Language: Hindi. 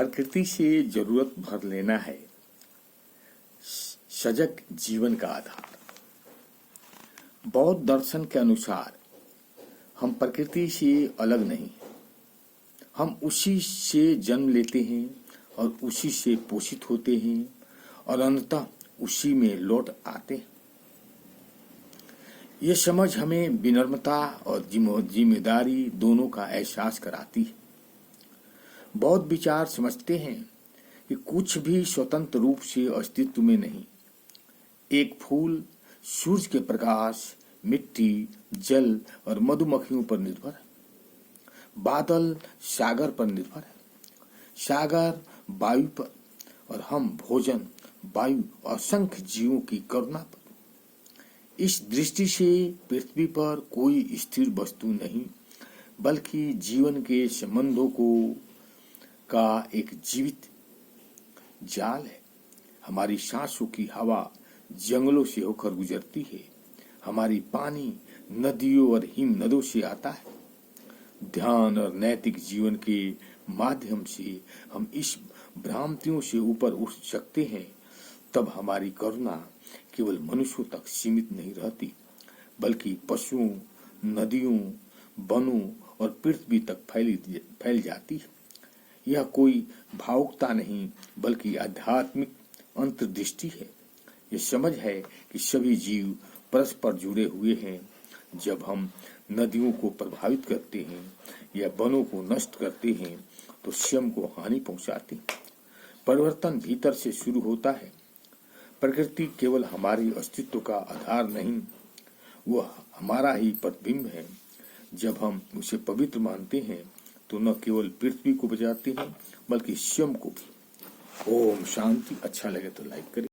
प्रकृति से जरूरत भर लेना है सजग जीवन का आधार। बौद्ध दर्शन के अनुसार हम प्रकृति से अलग नहीं, हम उसी से जन्म लेते हैं और उसी से पोषित होते हैं और अंततः उसी में लौट आते हैं। ये समझ हमें विनम्रता और जिम्मेदारी दोनों का एहसास कराती है। बौद्ध विचार समझते हैं कि कुछ भी स्वतंत्र रूप से अस्तित्व में नहीं। एक फूल सूरज के प्रकाश, मिट्टी, जल और मधुमक्खियों पर निर्भर है। बादल सागर पर निर्भर है, सागर वायु पर, और हम भोजन, वायु और असंख्य जीवों की करुणा पर। इस दृष्टि से पृथ्वी पर कोई स्थिर वस्तु नहीं, बल्कि जीवन के संबंधों का एक जीवित जाल है। हमारी सांसों की हवा जंगलों से होकर गुजरती है, हमारी पानी नदियों और हिम नदों से आता है। ध्यान और नैतिक जीवन के माध्यम से हम इस भ्रांतियों से ऊपर उठ सकते हैं। तब हमारी करुणा केवल मनुष्यों तक सीमित नहीं रहती, बल्कि पशुओं, नदियों, वनों और पृथ्वी तक फैल जाती है। यह कोई भावुकता नहीं, बल्कि आध्यात्मिक अंतर्दृष्टि है। यह समझ है कि सभी जीव परस्पर जुड़े हुए हैं। जब हम नदियों को प्रभावित करते हैं या वनों को नष्ट करते हैं तो स्वयं को हानि पहुंचाते हैं। परिवर्तन भीतर से शुरू होता है। प्रकृति केवल हमारे अस्तित्व का आधार नहीं, वह हमारा ही प्रतिबिंब है। जब हम उसे पवित्र मानते हैं तो न केवल पृथ्वी को बचाते हैं, बल्कि स्वयं को भी। ओम शांति। अच्छा लगे तो लाइक करें।